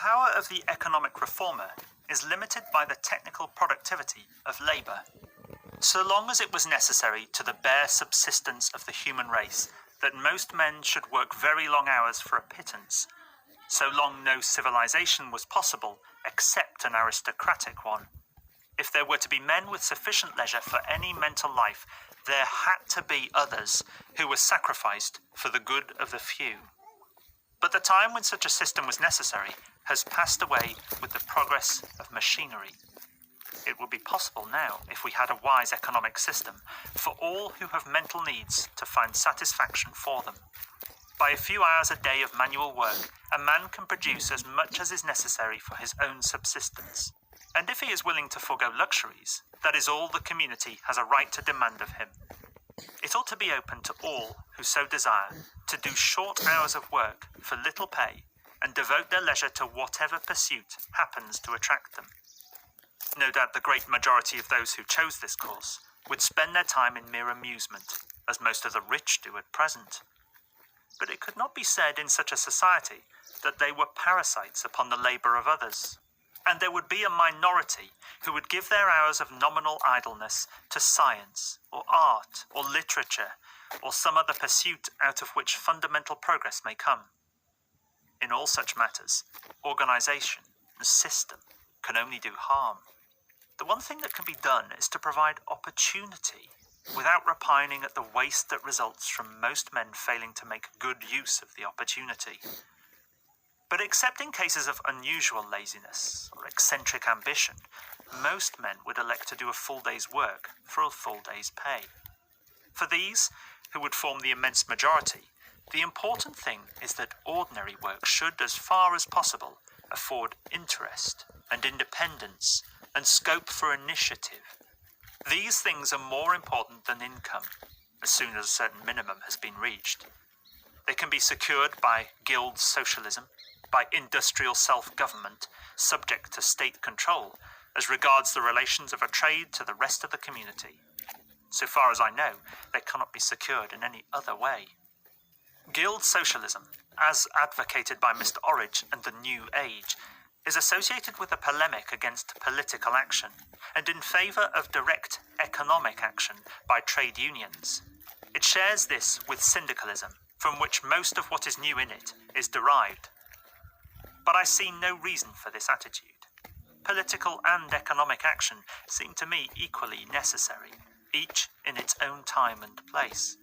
power of the economic reformer is limited by the technical productivity of labour. So long as it was necessary to the bare subsistence of the human race that most men should work very long hours for a pittance, so long no civilization was possible except an aristocratic one. If there were to be men with sufficient leisure for any mental life, there had to be others who were sacrificed for the good of the few. But the time when such a system was necessary has passed away with the progress of machinery. It would be possible now, if we had a wise economic system, for all who have mental needs to find satisfaction for them. By a few hours a day of manual work, a man can produce as much as is necessary for his own subsistence. And if he is willing to forego luxuries, that is all the community has a right to demand of him. It ought to be open to all who so desire to do short hours of work for little pay and devote their leisure to whatever pursuit happens to attract them. No doubt the great majority of those who chose this course would spend their time in mere amusement, as most of the rich do at present. But it could not be said in such a society that they were parasites upon the labour of others, and there would be a minority who would give their hours of nominal idleness to science, or art, or literature, or some other pursuit out of which fundamental progress may come. In all such matters, organisation and system can only do harm. The one thing that can be done is to provide opportunity, without repining at the waste that results from most men failing to make good use of the opportunity. But except in cases of unusual laziness or eccentric ambition, most men would elect to do a full day's work for a full day's pay. For these, who would form the immense majority, the important thing is that ordinary work should, as far as possible, afford interest and independence and scope for initiative. These things are more important than income, as soon as a certain minimum has been reached. They can be secured by guild socialism, by industrial self-government, subject to state control, as regards the relations of a trade to the rest of the community. So far as I know, they cannot be secured in any other way. Guild socialism, as advocated by Mr. Orridge and the New Age, is associated with a polemic against political action and in favour of direct economic action by trade unions. It shares this with syndicalism, from which most of what is new in it is derived. But I see no reason for this attitude. Political and economic action seem to me equally necessary, each in its own time and place.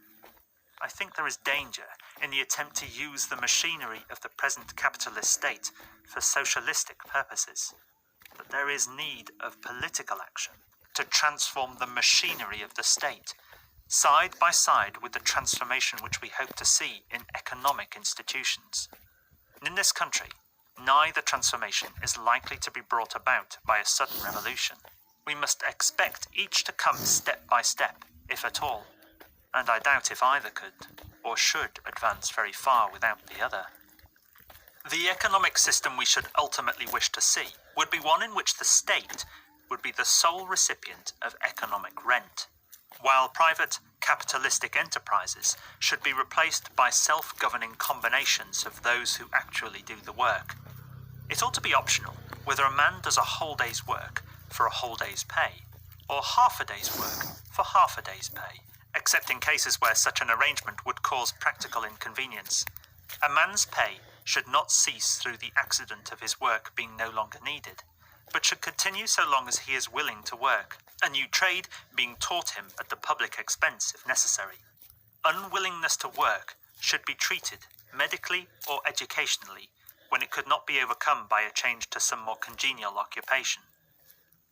I think there is danger in the attempt to use the machinery of the present capitalist state for socialistic purposes, but there is need of political action to transform the machinery of the state, side by side with the transformation which we hope to see in economic institutions. In this country, neither transformation is likely to be brought about by a sudden revolution. We must expect each to come step by step, if at all, and I doubt if either could or should advance very far without the other. The economic system we should ultimately wish to see would be one in which the state would be the sole recipient of economic rent, while private capitalistic enterprises should be replaced by self-governing combinations of those who actually do the work. It ought to be optional whether a man does a whole day's work for a whole day's pay, or half a day's work for half a day's pay, except in cases where such an arrangement would cause practical inconvenience. A man's pay should not cease through the accident of his work being no longer needed, but should continue so long as he is willing to work, a new trade being taught him at the public expense if necessary. Unwillingness to work should be treated, medically or educationally, when it could not be overcome by a change to some more congenial occupation.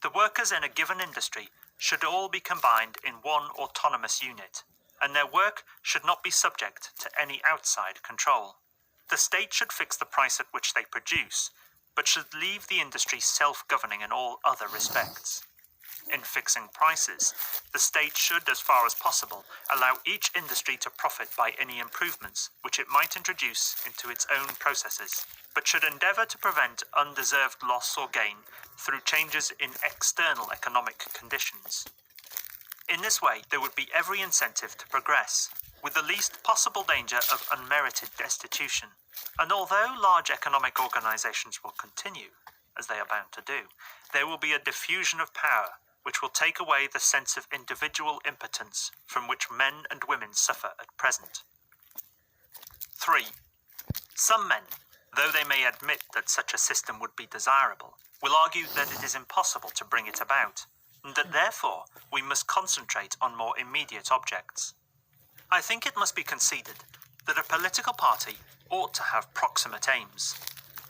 The workers in a given industry should all be combined in one autonomous unit, and their work should not be subject to any outside control. The state should fix the price at which they produce, but should leave the industry self-governing in all other respects. In fixing prices, the state should, as far as possible, allow each industry to profit by any improvements which it might introduce into its own processes, but should endeavour to prevent undeserved loss or gain through changes in external economic conditions. In this way, there would be every incentive to progress, with the least possible danger of unmerited destitution. And although large economic organizations will continue, as they are bound to do, there will be a diffusion of power which will take away the sense of individual impotence from which men and women suffer at present. 3. Some men, though they may admit that such a system would be desirable, will argue that it is impossible to bring it about, and that therefore we must concentrate on more immediate objects. I think it must be conceded that a political party ought to have proximate aims,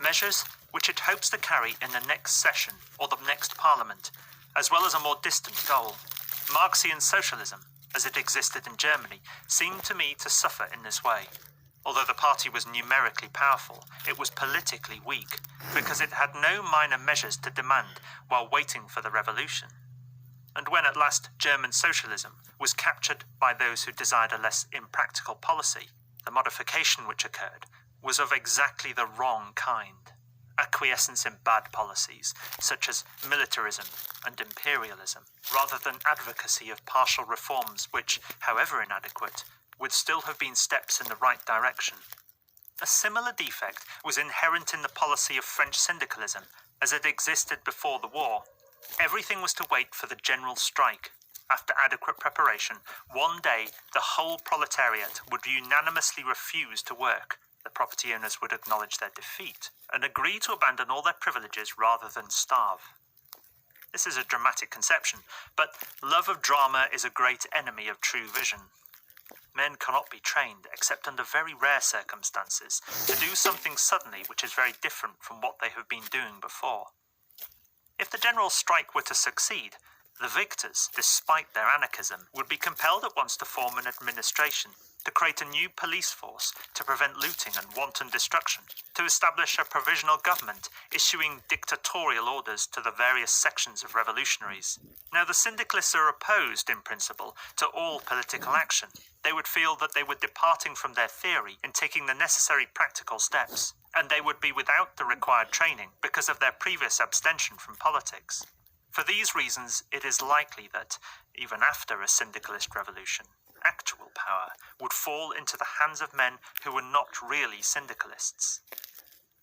measures which it hopes to carry in the next session or the next parliament, as well as a more distant goal. Marxian socialism, as it existed in Germany, seemed to me to suffer in this way. Although the party was numerically powerful, it was politically weak, because it had no minor measures to demand while waiting for the revolution. And when at last German socialism was captured by those who desired a less impractical policy, the modification which occurred was of exactly the wrong kind. Acquiescence in bad policies, such as militarism and imperialism, rather than advocacy of partial reforms which, however inadequate, would still have been steps in the right direction. A similar defect was inherent in the policy of French syndicalism as it existed before the war. Everything was to wait for the general strike. After adequate preparation, one day the whole proletariat would unanimously refuse to work. The property owners would acknowledge their defeat and agree to abandon all their privileges rather than starve. This is a dramatic conception, but love of drama is a great enemy of true vision. Men cannot be trained, except under very rare circumstances, to do something suddenly which is very different from what they have been doing before. If the general strike were to succeed, the victors, despite their anarchism, would be compelled at once to form an administration, to create a new police force to prevent looting and wanton destruction, to establish a provisional government issuing dictatorial orders to the various sections of revolutionaries. Now, the syndicalists are opposed, in principle, to all political action. They would feel that they were departing from their theory in taking the necessary practical steps, and they would be without the required training because of their previous abstention from politics. For these reasons, it is likely that, even after a syndicalist revolution, actual power would fall into the hands of men who were not really syndicalists.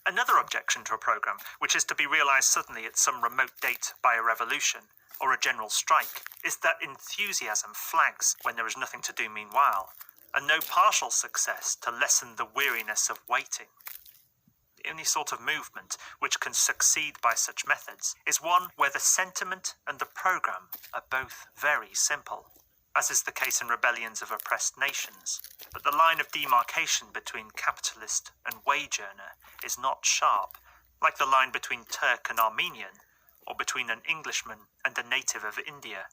Another objection to a program, which is to be realized suddenly at some remote date by a revolution or a general strike, is that enthusiasm flags when there is nothing to do meanwhile, and no partial success to lessen the weariness of waiting. The only sort of movement which can succeed by such methods is one where the sentiment and the program are both very simple, as is the case in rebellions of oppressed nations. But the line of demarcation between capitalist and wage earner is not sharp, like the line between Turk and Armenian, or between an Englishman and a native of India.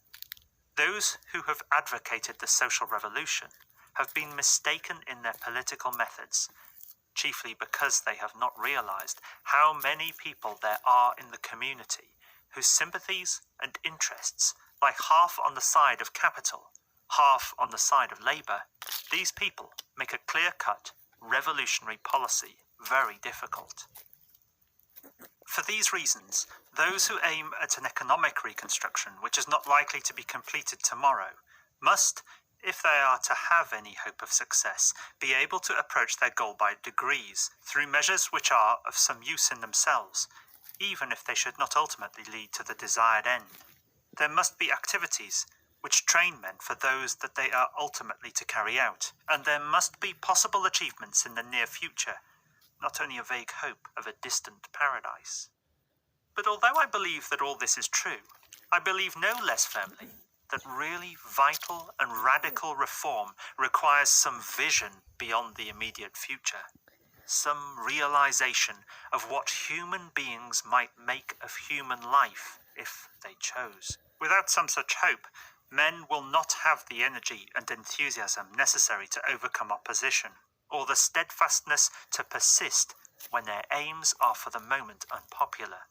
Those who have advocated the social revolution have been mistaken in their political methods, chiefly because they have not realized how many people there are in the community whose sympathies and interests lie half on the side of capital, half on the side of labour. These people make a clear-cut, revolutionary policy very difficult. For these reasons, those who aim at an economic reconstruction which is not likely to be completed tomorrow must, if they are to have any hope of success, be able to approach their goal by degrees, through measures which are of some use in themselves, even if they should not ultimately lead to the desired end. There must be activities which train men for those that they are ultimately to carry out, and there must be possible achievements in the near future, not only a vague hope of a distant paradise. But although I believe that all this is true, I believe no less firmly that really vital and radical reform requires some vision beyond the immediate future, some realization of what human beings might make of human life if they chose. Without some such hope, men will not have the energy and enthusiasm necessary to overcome opposition, or the steadfastness to persist when their aims are for the moment unpopular.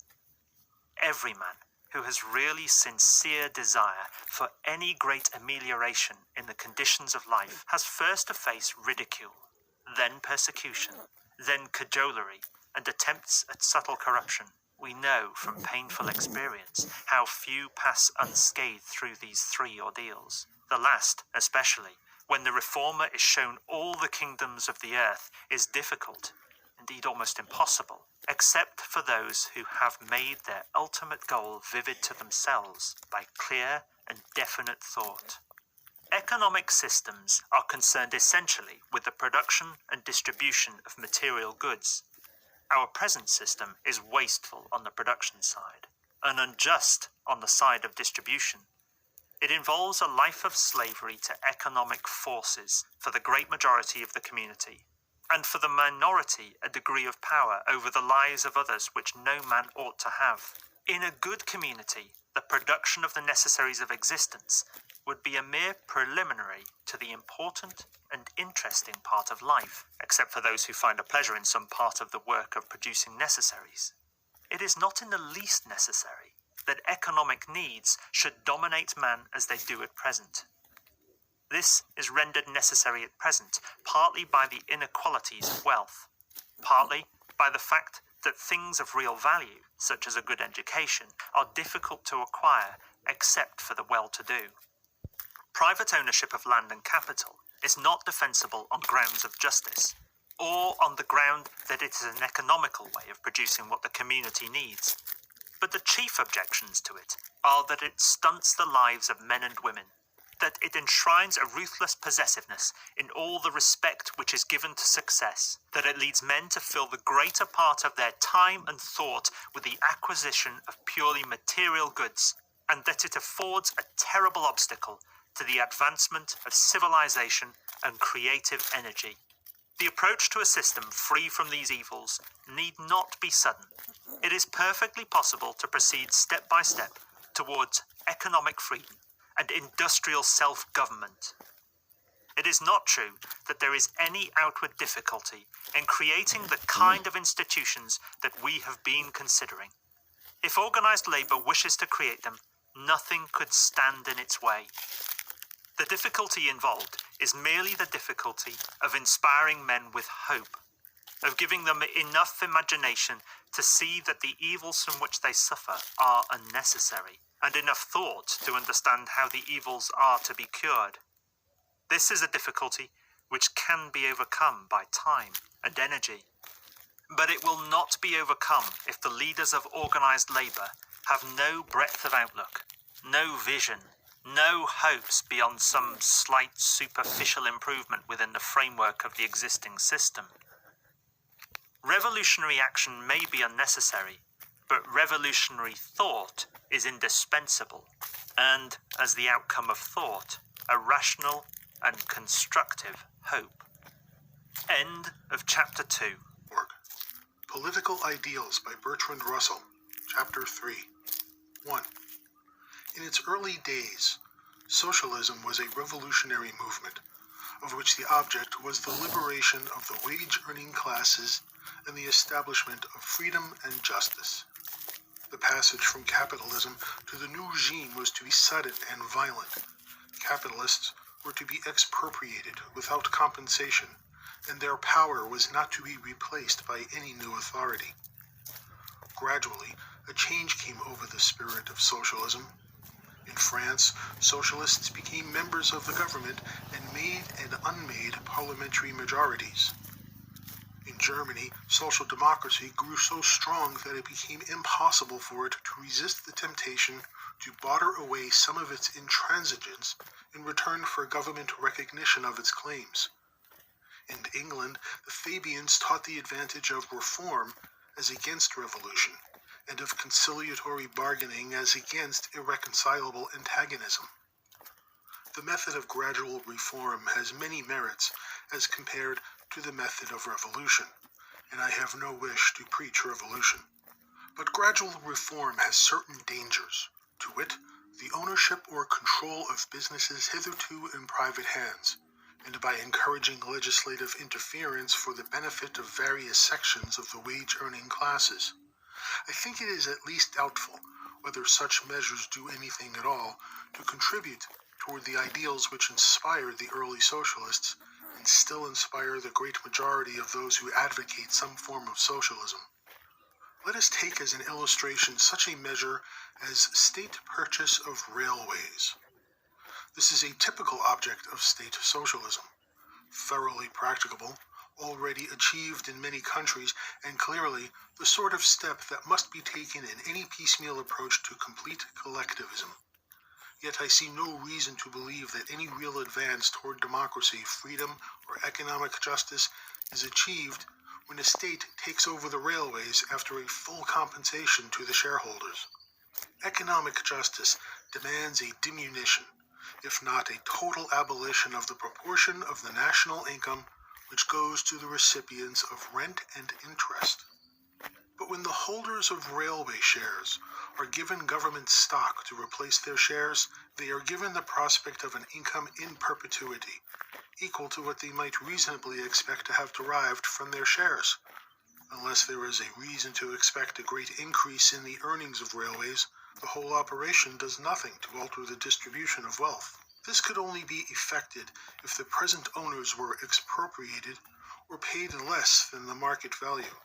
Every man who has really sincere desire for any great amelioration in the conditions of life has first to face ridicule, then persecution, then cajolery, and attempts at subtle corruption. We know from painful experience how few pass unscathed through these three ordeals. The last, especially, when the reformer is shown all the kingdoms of the earth, is difficult, indeed almost impossible, except for those who have made their ultimate goal vivid to themselves by clear and definite thought. Economic systems are concerned essentially with the production and distribution of material goods. Our present system is wasteful on the production side, and unjust on the side of distribution. It involves a life of slavery to economic forces for the great majority of the community, and for the minority a degree of power over the lives of others which no man ought to have. In a good community, the production of the necessaries of existence would be a mere preliminary to the important and interesting part of life, except for those who find a pleasure in some part of the work of producing necessaries. It is not in the least necessary that economic needs should dominate man as they do at present. This is rendered necessary at present partly by the inequalities of wealth, partly by the fact that things of real value, such as a good education, are difficult to acquire except for the well-to-do. Private ownership of land and capital is not defensible on grounds of justice, or on the ground that it is an economical way of producing what the community needs. But the chief objections to it are that it stunts the lives of men and women, that it enshrines a ruthless possessiveness in all the respect which is given to success, that it leads men to fill the greater part of their time and thought with the acquisition of purely material goods, and that it affords a terrible obstacle to the advancement of civilization and creative energy. The approach to a system free from these evils need not be sudden. It is perfectly possible to proceed step by step towards economic freedom and industrial self-government. It is not true that there is any outward difficulty in creating the kind of institutions that we have been considering. If organized labor wishes to create them, nothing could stand in its way. The difficulty involved is merely the difficulty of inspiring men with hope, of giving them enough imagination to see that the evils from which they suffer are unnecessary, and enough thought to understand how the evils are to be cured. This is a difficulty which can be overcome by time and energy, but it will not be overcome if the leaders of organized labor have no breadth of outlook, no vision, no hopes beyond some slight superficial improvement within the framework of the existing system. Revolutionary action may be unnecessary, but revolutionary thought is indispensable, and, as the outcome of thought, a rational and constructive hope. End of Chapter 2. Political Ideals by Bertrand Russell, Chapter 3. 1. In its early days, socialism was a revolutionary movement, of which the object was the liberation of the wage-earning classes and the establishment of freedom and justice. The passage from capitalism to the new regime was to be sudden and violent. Capitalists were to be expropriated without compensation, and their power was not to be replaced by any new authority. Gradually, a change came over the spirit of socialism. In France, socialists became members of the government and made and unmade parliamentary majorities. In Germany, social democracy grew so strong that it became impossible for it to resist the temptation to barter away some of its intransigence in return for government recognition of its claims. In England, the Fabians taught the advantage of reform as against revolution, and of conciliatory bargaining as against irreconcilable antagonism. The method of gradual reform has many merits as compared to the method of revolution, and I have no wish to preach revolution. But gradual reform has certain dangers, to wit, the ownership or control of businesses hitherto in private hands, and by encouraging legislative interference for the benefit of various sections of the wage-earning classes. I think it is at least doubtful whether such measures do anything at all to contribute toward the ideals which inspired the early socialists and still inspire the great majority of those who advocate some form of socialism. Let us take as an illustration such a measure as state purchase of railways. This is a typical object of state socialism, thoroughly practicable, already achieved in many countries, and clearly the sort of step that must be taken in any piecemeal approach to complete collectivism. Yet I see no reason to believe that any real advance toward democracy, freedom, or economic justice is achieved when a state takes over the railways after a full compensation to the shareholders. Economic justice demands a diminution, if not a total abolition of the proportion of the national income which goes to the recipients of rent and interest. But when the holders of railway shares are given government stock to replace their shares, they are given the prospect of an income in perpetuity, equal to what they might reasonably expect to have derived from their shares. Unless there is a reason to expect a great increase in the earnings of railways, the whole operation does nothing to alter the distribution of wealth. This could only be effected if the present owners were expropriated or paid less than the market value,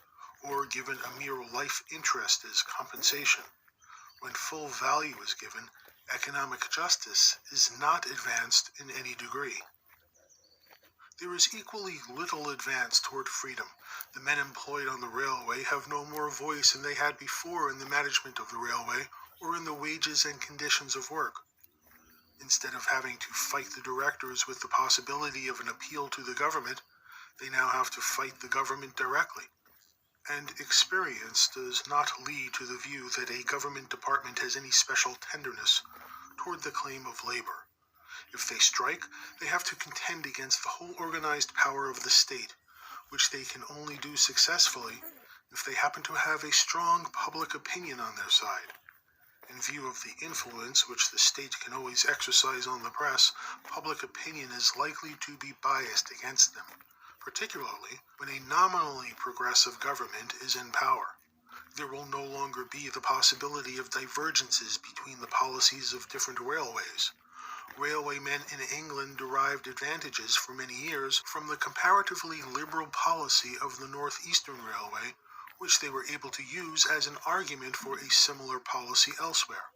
or given a mere life interest as compensation. When full value is given, economic justice is not advanced in any degree. There is equally little advance toward freedom. The men employed on the railway have no more voice than they had before in the management of the railway or in the wages and conditions of work. Instead of having to fight the directors with the possibility of an appeal to the government, they now have to fight the government directly. And experience does not lead to the view that a government department has any special tenderness toward the claim of labor. If they strike, they have to contend against the whole organized power of the state, which they can only do successfully if they happen to have a strong public opinion on their side. In view of the influence which the state can always exercise on the press, public opinion is likely to be biased against them, particularly when a nominally progressive government is in power. There will no longer be the possibility of divergences between the policies of different railways. Railwaymen in England derived advantages for many years from the comparatively liberal policy of the Northeastern Railway, which they were able to use as an argument for a similar policy elsewhere.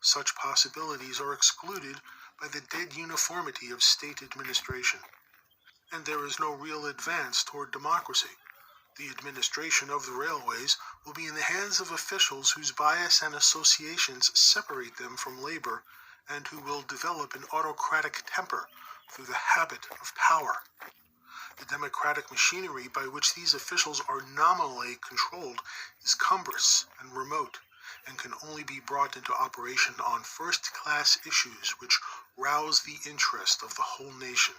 Such possibilities are excluded by the dead uniformity of state administration. And there is no real advance toward democracy. The administration of the railways will be in the hands of officials whose bias and associations separate them from labor and who will develop an autocratic temper through the habit of power. The democratic machinery by which these officials are nominally controlled is cumbrous and remote, and can only be brought into operation on first-class issues which rouse the interest of the whole nation.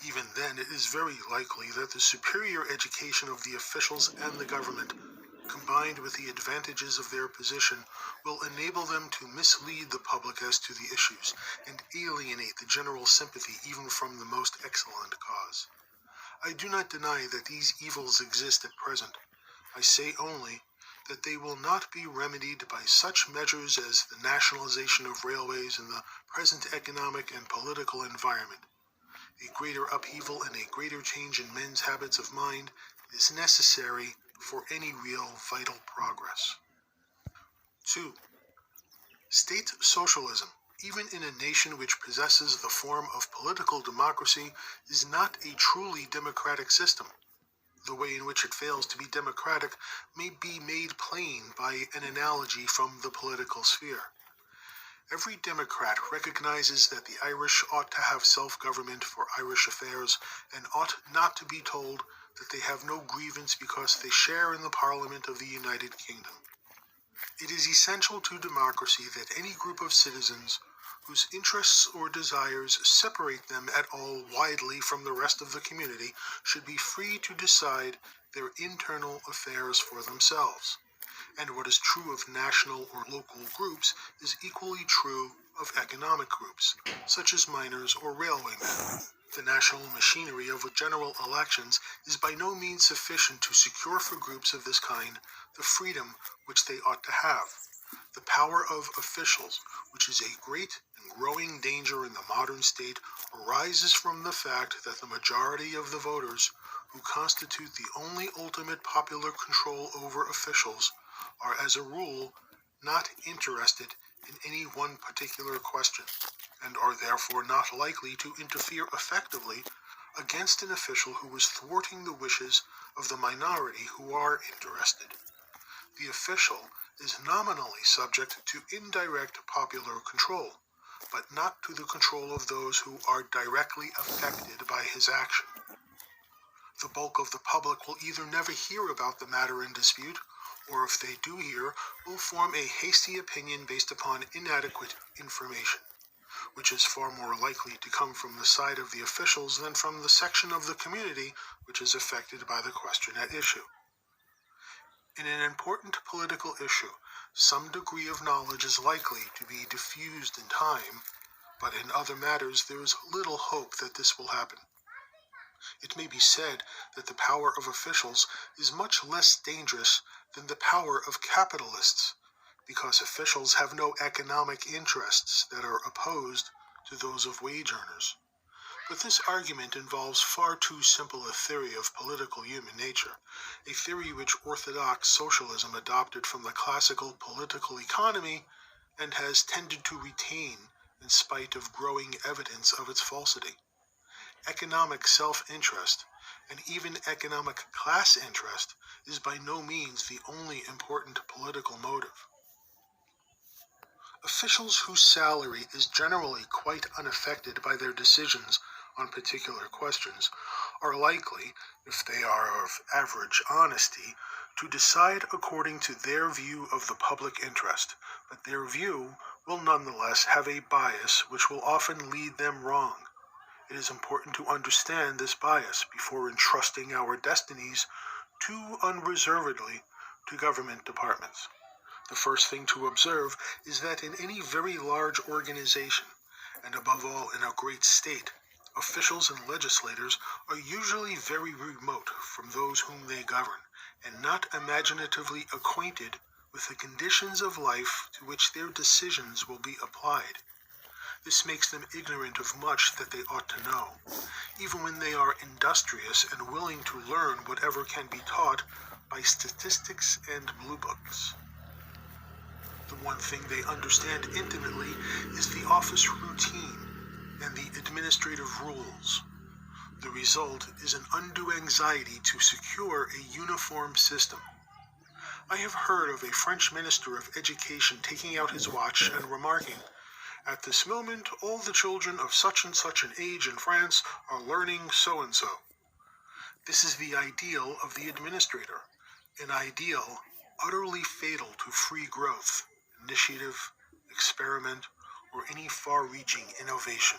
Even then, it is very likely that the superior education of the officials and the government, combined with the advantages of their position, will enable them to mislead the public as to the issues and alienate the general sympathy even from the most excellent cause. I do not deny that these evils exist at present. I say only that they will not be remedied by such measures as the nationalization of railways in the present economic and political environment. A greater upheaval and a greater change in men's habits of mind is necessary for any real vital progress. 2. State socialism, even in a nation which possesses the form of political democracy, is not a truly democratic system. The way in which it fails to be democratic may be made plain by an analogy from the political sphere. Every Democrat recognizes that the Irish ought to have self-government for Irish affairs and ought not to be told that they have no grievance because they share in the Parliament of the United Kingdom. It is essential to democracy that any group of citizens whose interests or desires separate them at all widely from the rest of the community should be free to decide their internal affairs for themselves. And what is true of national or local groups is equally true of economic groups, such as miners or railwaymen. The national machinery of general elections is by no means sufficient to secure for groups of this kind the freedom which they ought to have. The power of officials, which is a great and growing danger in the modern state, arises from the fact that the majority of the voters, who constitute the only ultimate popular control over officials, are as a rule not interested in any one particular question, and are therefore not likely to interfere effectively against an official who is thwarting the wishes of the minority who are interested. The official is nominally subject to indirect popular control, but not to the control of those who are directly affected by his action. The bulk of the public will either never hear about the matter in dispute, or if they do hear, will form a hasty opinion based upon inadequate information, which is far more likely to come from the side of the officials than from the section of the community which is affected by the question at issue. In an important political issue, some degree of knowledge is likely to be diffused in time, but in other matters there is little hope that this will happen. It may be said that the power of officials is much less dangerous than the power of capitalists, because officials have no economic interests that are opposed to those of wage earners. But this argument involves far too simple a theory of political human nature, a theory which orthodox socialism adopted from the classical political economy and has tended to retain in spite of growing evidence of its falsity. Economic self-interest, and even economic class interest, is by no means the only important political motive. Officials whose salary is generally quite unaffected by their decisions on particular questions are likely, if they are of average honesty, to decide according to their view of the public interest, but their view will nonetheless have a bias which will often lead them wrong. It is important to understand this bias before entrusting our destinies too unreservedly to government departments. The first thing to observe is that in any very large organization, and above all in a great state, officials and legislators are usually very remote from those whom they govern, and not imaginatively acquainted with the conditions of life to which their decisions will be applied. This makes them ignorant of much that they ought to know, even when they are industrious and willing to learn whatever can be taught by statistics and blue books. The one thing they understand intimately is the office routine and the administrative rules. The result is an undue anxiety to secure a uniform system. I have heard of a French minister of education taking out his watch and remarking, "At this moment, all the children of such and such an age in France are learning so and so." This is the ideal of the administrator, an ideal utterly fatal to free growth, initiative, experiment, or any far-reaching innovation.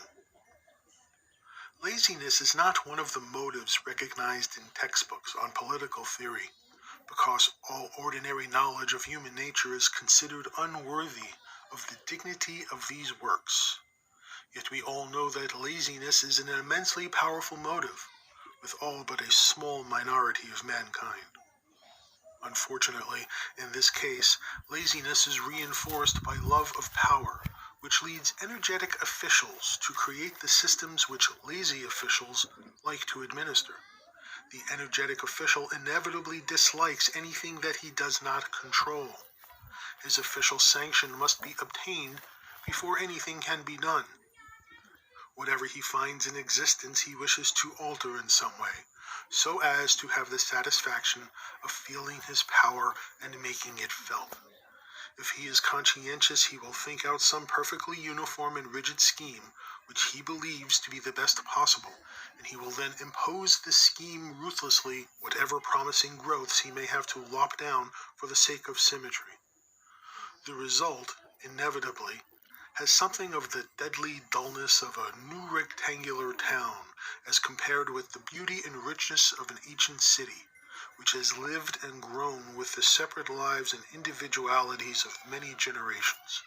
Laziness is not one of the motives recognized in textbooks on political theory, because all ordinary knowledge of human nature is considered unworthy of the dignity of these works. Yet we all know that laziness is an immensely powerful motive, with all but a small minority of mankind. Unfortunately, in this case, laziness is reinforced by love of power, which leads energetic officials to create the systems which lazy officials like to administer. The energetic official inevitably dislikes anything that he does not control. His official sanction must be obtained before anything can be done. Whatever he finds in existence he wishes to alter in some way, so as to have the satisfaction of feeling his power and making it felt. If he is conscientious, he will think out some perfectly uniform and rigid scheme which he believes to be the best possible, and he will then impose this scheme ruthlessly, whatever promising growths he may have to lop down for the sake of symmetry. The result, inevitably, has something of the deadly dullness of a new rectangular town as compared with the beauty and richness of an ancient city, which has lived and grown with the separate lives and individualities of many generations.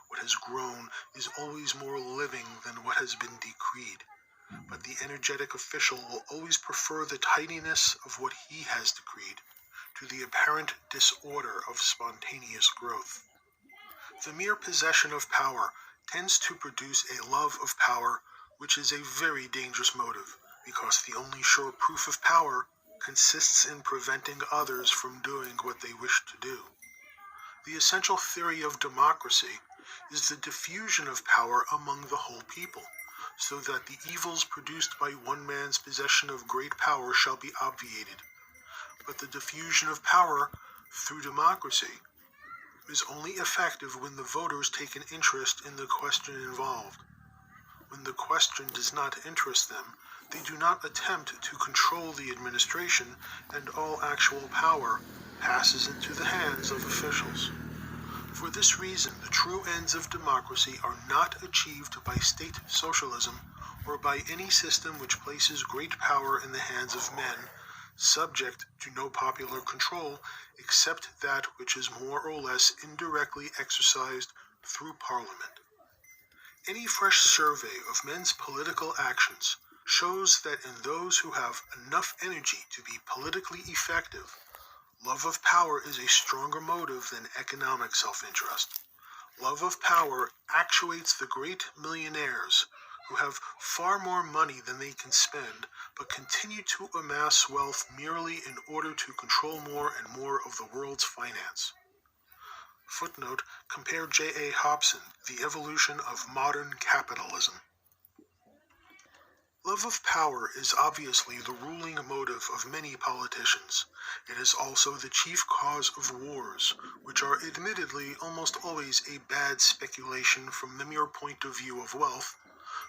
What has grown is always more living than what has been decreed, but the energetic official will always prefer the tidiness of what he has decreed to the apparent disorder of spontaneous growth. The mere possession of power tends to produce a love of power, which is a very dangerous motive, because the only sure proof of power consists in preventing others from doing what they wish to do. The essential theory of democracy is the diffusion of power among the whole people, so that the evils produced by one man's possession of great power shall be obviated. But the diffusion of power through democracy is only effective when the voters take an interest in the question involved. When the question does not interest them, they do not attempt to control the administration, and all actual power passes into the hands of officials. For this reason, the true ends of democracy are not achieved by state socialism or by any system which places great power in the hands of men, subject to no popular control except that which is more or less indirectly exercised through Parliament. Any fresh survey of men's political actions shows that in those who have enough energy to be politically effective, love of power is a stronger motive than economic self-interest. Love of power actuates the great millionaires who have far more money than they can spend, but continue to amass wealth merely in order to control more and more of the world's finance. Footnote, compare J.A. Hobson, The Evolution of Modern Capitalism. Love of power is obviously the ruling motive of many politicians. It is also the chief cause of wars, which are admittedly almost always a bad speculation from the mere point of view of wealth.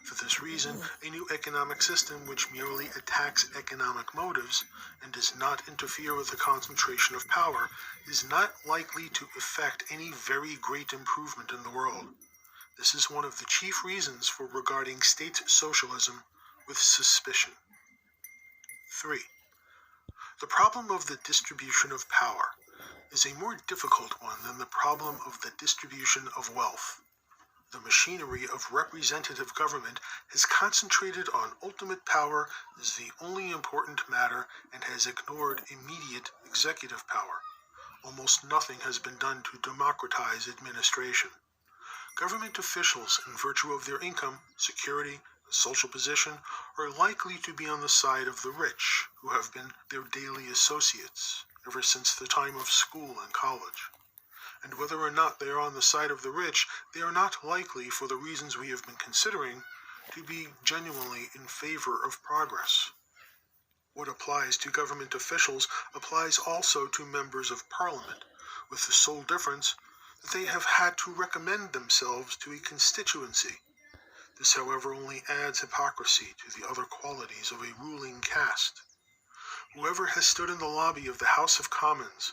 For this reason, a new economic system which merely attacks economic motives and does not interfere with the concentration of power is not likely to effect any very great improvement in the world. This is one of the chief reasons for regarding state socialism with suspicion. 3. The problem of the distribution of power is a more difficult one than the problem of the distribution of wealth. The machinery of representative government has concentrated on ultimate power as the only important matter and has ignored immediate executive power. Almost nothing has been done to democratize administration. Government officials, in virtue of their income, security, and social position, are likely to be on the side of the rich, who have been their daily associates ever since the time of school and college. And whether or not they are on the side of the rich, they are not likely, for the reasons we have been considering, to be genuinely in favor of progress. What applies to government officials applies also to members of Parliament, with the sole difference that they have had to recommend themselves to a constituency. This, however, only adds hypocrisy to the other qualities of a ruling caste. Whoever has stood in the lobby of the House of Commons,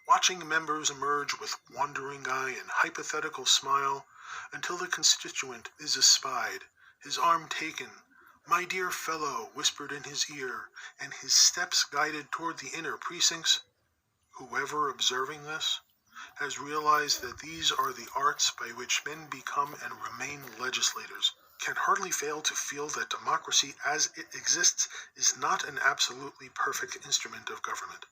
watching members emerge with wandering eye and hypothetical smile until the constituent is espied, his arm taken, "My dear fellow," whispered in his ear, and his steps guided toward the inner precincts, whoever observing this has realized that these are the arts by which men become and remain legislators, can hardly fail to feel that democracy as it exists is not an absolutely perfect instrument of government.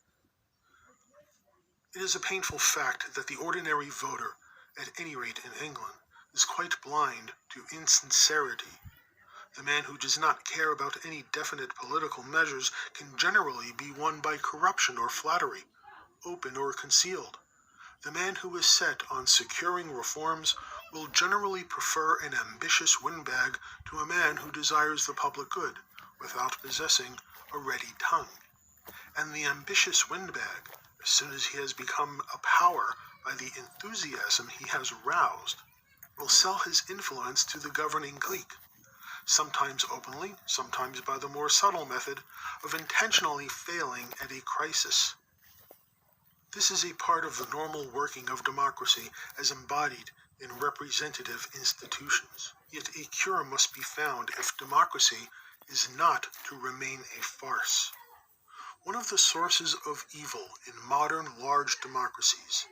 It is a painful fact that the ordinary voter, at any rate in England, is quite blind to insincerity. The man who does not care about any definite political measures can generally be won by corruption or flattery, open or concealed. The man who is set on securing reforms will generally prefer an ambitious windbag to a man who desires the public good without possessing a ready tongue. And the ambitious windbag, as soon as he has become a power by the enthusiasm he has roused, will sell his influence to the governing clique, sometimes openly, sometimes by the more subtle method of intentionally failing at a crisis. This is a part of the normal working of democracy as embodied in representative institutions. Yet a cure must be found if democracy is not to remain a farce. One of the sources of evil in modern large democracies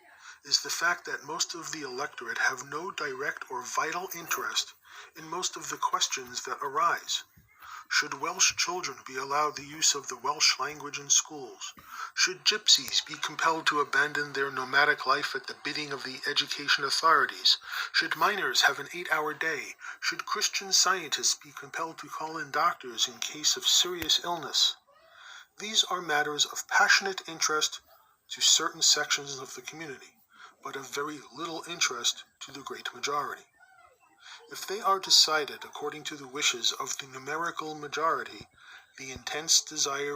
is the fact that most of the electorate have no direct or vital interest in most of the questions that arise. Should Welsh children be allowed the use of the Welsh language in schools? Should gypsies be compelled to abandon their nomadic life at the bidding of the education authorities? Should miners have an 8-hour day? Should Christian Scientists be compelled to call in doctors in case of serious illness? These are matters of passionate interest to certain sections of the community, but of very little interest to the great majority. If they are decided according to the wishes of the numerical majority, the intense desires